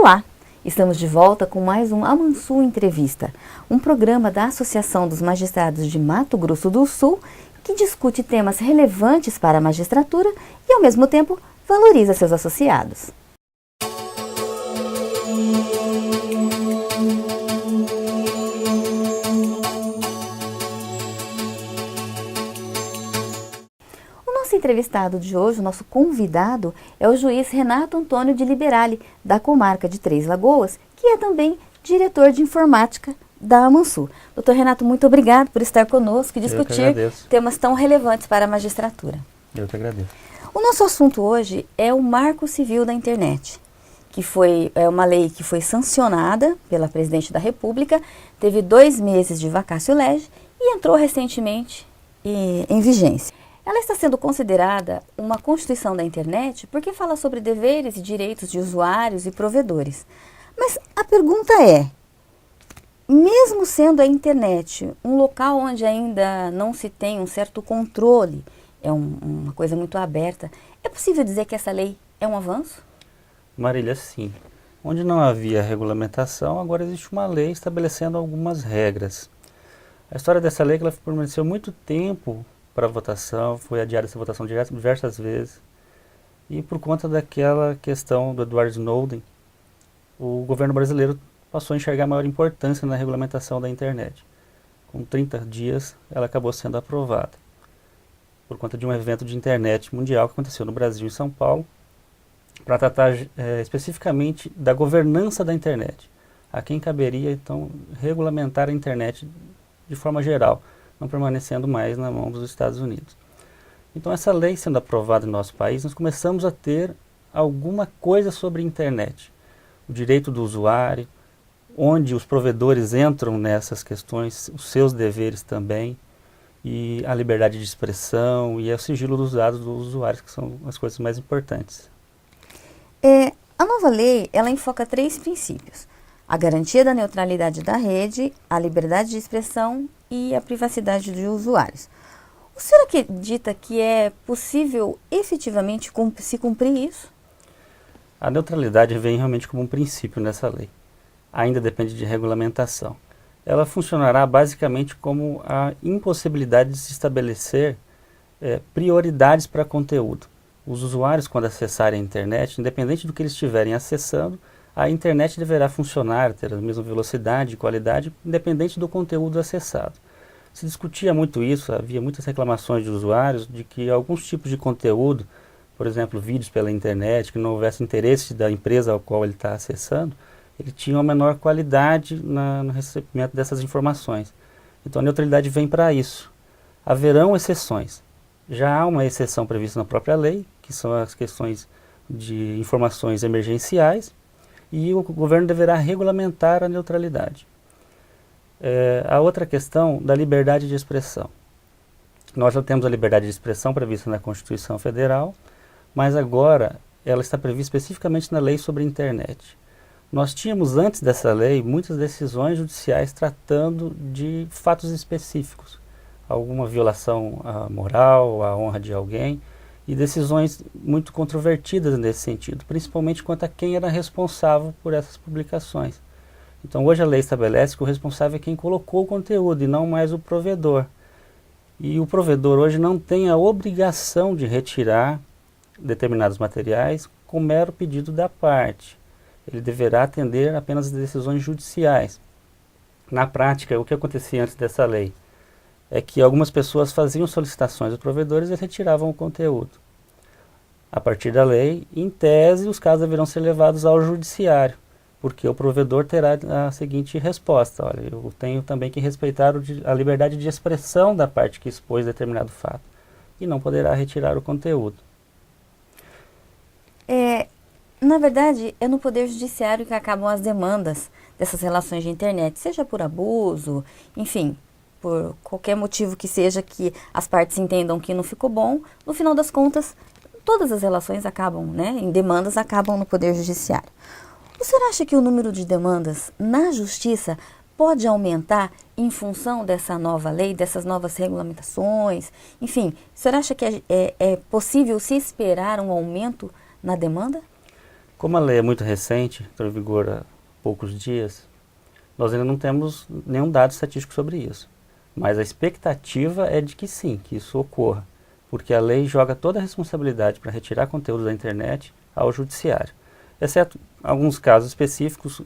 Olá, estamos de volta com mais um Amansu Entrevista, um programa da Associação dos Magistrados de Mato Grosso do Sul que discute temas relevantes para a magistratura e, ao mesmo tempo, valoriza seus associados. Nosso entrevistado de hoje, o nosso convidado, é o juiz Renato Antônio de Liberali, da comarca de Três Lagoas, que é também diretor de informática da Amansu. Doutor Renato, muito obrigado por estar conosco e discutir temas tão relevantes para a magistratura. Eu que agradeço. O nosso assunto hoje é o Marco Civil da Internet, que é uma lei que foi sancionada pela Presidente da República, teve 2 meses de vacatio legis e entrou recentemente em vigência. Ela está sendo considerada uma Constituição da Internet porque fala sobre deveres e direitos de usuários e provedores. Mas a pergunta é, mesmo sendo a internet um local onde ainda não se tem um certo controle, é uma coisa muito aberta, é possível dizer que essa lei é um avanço? Marília, sim. Onde não havia regulamentação, agora existe uma lei estabelecendo algumas regras. A história dessa lei é que ela permaneceu muito tempo para votação, foi adiada essa votação diversas vezes, e por conta daquela questão do Edward Snowden, o governo brasileiro passou a enxergar maior importância na regulamentação da internet. Com 30 dias, ela acabou sendo aprovada, por conta de um evento de internet mundial que aconteceu no Brasil e em São Paulo, para tratar especificamente da governança da internet, a quem caberia, então, regulamentar a internet de forma geral, não permanecendo mais na mão dos Estados Unidos. Então, essa lei sendo aprovada no nosso país, nós começamos a ter alguma coisa sobre a internet. O direito do usuário, onde os provedores entram nessas questões, os seus deveres também, e a liberdade de expressão e o sigilo dos dados dos usuários, que são as coisas mais importantes. A nova lei, ela enfoca 3 princípios: a garantia da neutralidade da rede, a liberdade de expressão e a privacidade dos usuários. O senhor acredita que é possível efetivamente se cumprir isso? A neutralidade vem realmente como um princípio nessa lei. Ainda depende de regulamentação. Ela funcionará basicamente como a impossibilidade de se estabelecer prioridades para conteúdo. Os usuários, quando acessarem a internet, independente do que eles estiverem acessando, a internet deverá funcionar, ter a mesma velocidade e qualidade, independente do conteúdo acessado. Se discutia muito isso, havia muitas reclamações de usuários de que alguns tipos de conteúdo, por exemplo, vídeos pela internet, que não houvesse interesse da empresa ao qual ele está acessando, ele tinha uma menor qualidade no recebimento dessas informações. Então a neutralidade vem para isso. Haverão exceções. Já há uma exceção prevista na própria lei, que são as questões de informações emergenciais, e o governo deverá regulamentar a neutralidade. A outra questão da liberdade de expressão. Nós já temos a liberdade de expressão prevista na Constituição Federal, mas agora ela está prevista especificamente na lei sobre a internet. Nós tínhamos antes dessa lei muitas decisões judiciais tratando de fatos específicos, alguma violação à moral, à honra de alguém, e decisões muito controvertidas nesse sentido, principalmente quanto a quem era responsável por essas publicações. Então hoje a lei estabelece que o responsável é quem colocou o conteúdo e não mais o provedor. E o provedor hoje não tem a obrigação de retirar determinados materiais com mero pedido da parte. Ele deverá atender apenas às decisões judiciais. Na prática, o que acontecia antes dessa lei é que algumas pessoas faziam solicitações aos provedores e retiravam o conteúdo. A partir da lei, em tese, os casos deverão ser levados ao judiciário, porque o provedor terá a seguinte resposta: olha, eu tenho também que respeitar a liberdade de expressão da parte que expôs determinado fato, e não poderá retirar o conteúdo. Na verdade, é no Poder Judiciário que acabam as demandas dessas relações de internet, seja por abuso, enfim, por qualquer motivo que seja que as partes entendam que não ficou bom. No final das contas, todas as relações acabam, em demandas, acabam no Poder Judiciário. O senhor acha que o número de demandas na Justiça pode aumentar em função dessa nova lei, dessas novas regulamentações? Enfim, o senhor acha que é possível se esperar um aumento na demanda? Como a lei é muito recente, entrou em vigor há poucos dias, nós ainda não temos nenhum dado estatístico sobre isso. Mas a expectativa é de que sim, que isso ocorra, porque a lei joga toda a responsabilidade para retirar conteúdo da internet ao judiciário, exceto alguns casos específicos,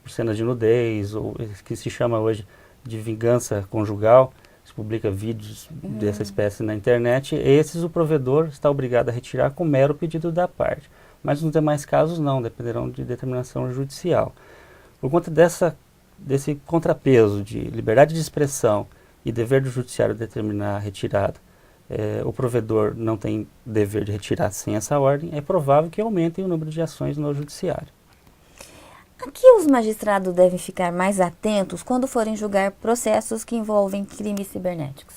por cenas de nudez, ou que se chama hoje de vingança conjugal, se publica vídeos dessa espécie na internet, esses o provedor está obrigado a retirar com mero pedido da parte. Mas nos demais casos não, dependerão de determinação judicial. Por conta desse contrapeso de liberdade de expressão e dever do judiciário determinar a retirada, o provedor não tem dever de retirar sem essa ordem, é provável que aumentem o número de ações no judiciário. A que os magistrados devem ficar mais atentos quando forem julgar processos que envolvem crimes cibernéticos?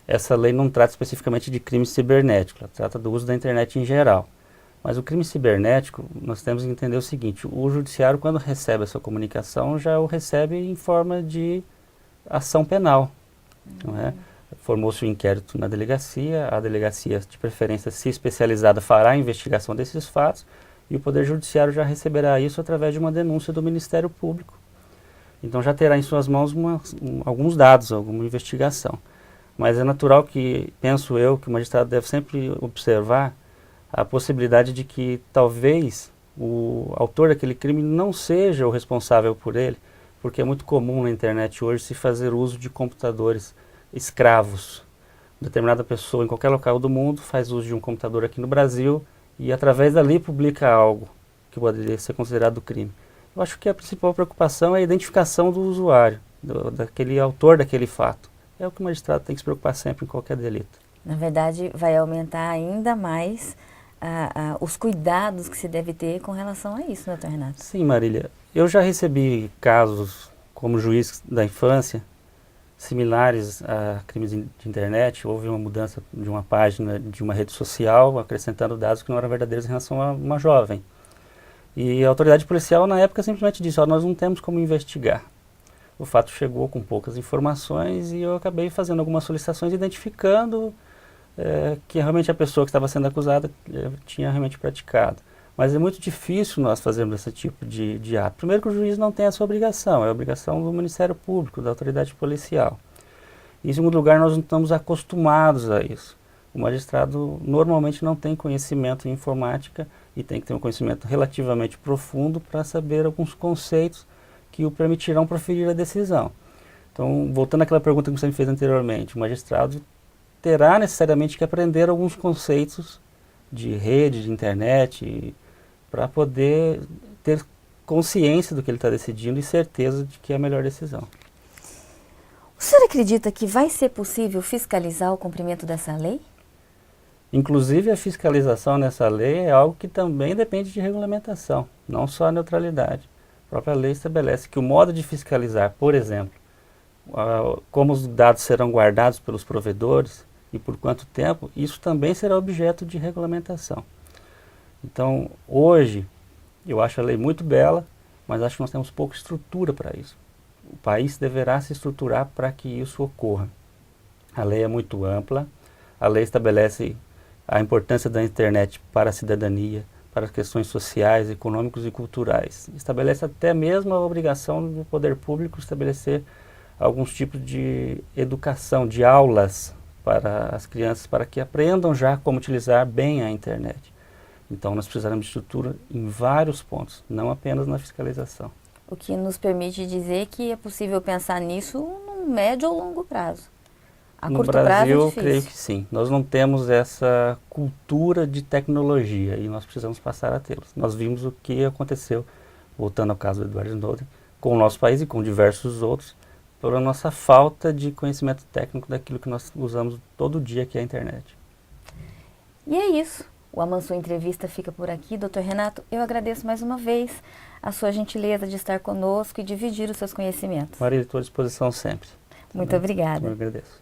Essa lei não trata especificamente de crime cibernético, ela trata do uso da internet em geral. Mas o crime cibernético, nós temos que entender o seguinte: o judiciário, quando recebe essa comunicação, já o recebe em forma de ação penal. Não é? Formou-se um inquérito na delegacia, a delegacia, de preferência se especializada, fará a investigação desses fatos, e o Poder Judiciário já receberá isso através de uma denúncia do Ministério Público. Então já terá em suas mãos alguns dados, alguma investigação. Mas é natural que, penso eu, que o magistrado deve sempre observar a possibilidade de que talvez o autor daquele crime não seja o responsável por ele, porque é muito comum na internet hoje se fazer uso de computadores escravos. Determinada pessoa em qualquer local do mundo faz uso de um computador aqui no Brasil e através dali publica algo que poderia ser considerado crime. Eu acho que a principal preocupação é a identificação do usuário, daquele autor daquele fato. É o que o magistrado tem que se preocupar sempre em qualquer delito. Na verdade, vai aumentar ainda mais os cuidados que se deve ter com relação a isso, doutor Renato? Sim, Marília. Eu já recebi casos como juiz da infância, similares a crimes de internet. Houve uma mudança de uma página de uma rede social, acrescentando dados que não eram verdadeiros em relação a uma jovem. E a autoridade policial, na época, simplesmente disse: nós não temos como investigar. O fato chegou com poucas informações e eu acabei fazendo algumas solicitações identificando que realmente a pessoa que estava sendo acusada tinha realmente praticado. Mas é muito difícil nós fazermos esse tipo de ato. Primeiro que o juiz não tem essa obrigação, é a obrigação do Ministério Público, da autoridade policial. E, em segundo lugar, nós não estamos acostumados a isso. O magistrado normalmente não tem conhecimento em informática e tem que ter um conhecimento relativamente profundo para saber alguns conceitos que o permitirão proferir a decisão. Então, voltando àquela pergunta que você me fez anteriormente, o magistrado terá necessariamente que aprender alguns conceitos de rede, de internet, para poder ter consciência do que ele está decidindo e certeza de que é a melhor decisão. O senhor acredita que vai ser possível fiscalizar o cumprimento dessa lei? Inclusive, a fiscalização nessa lei é algo que também depende de regulamentação, não só a neutralidade. A própria lei estabelece que o modo de fiscalizar, por exemplo, como os dados serão guardados pelos provedores e por quanto tempo, isso também será objeto de regulamentação. Então, hoje, eu acho a lei muito bela, mas acho que nós temos pouca estrutura para isso. O país deverá se estruturar para que isso ocorra. A lei é muito ampla, a lei estabelece a importância da internet para a cidadania, para as questões sociais, econômicas e culturais. Estabelece até mesmo a obrigação do poder público estabelecer alguns tipos de educação, de aulas para as crianças, para que aprendam já como utilizar bem a internet. Então, nós precisaremos de estrutura em vários pontos, não apenas na fiscalização. O que nos permite dizer que é possível pensar nisso no médio ou longo prazo. A curto prazo é difícil. No Brasil, eu creio que sim. Nós não temos essa cultura de tecnologia e nós precisamos passar a tê-los. Nós vimos o que aconteceu, voltando ao caso do Edward Snowden, com o nosso país e com diversos outros, pela nossa falta de conhecimento técnico daquilo que nós usamos todo dia, que é a internet. E é isso. O Amansua Entrevista fica por aqui. Dr. Renato, eu agradeço mais uma vez a sua gentileza de estar conosco e dividir os seus conhecimentos. Maria, estou à disposição sempre. Muito obrigada. Eu agradeço.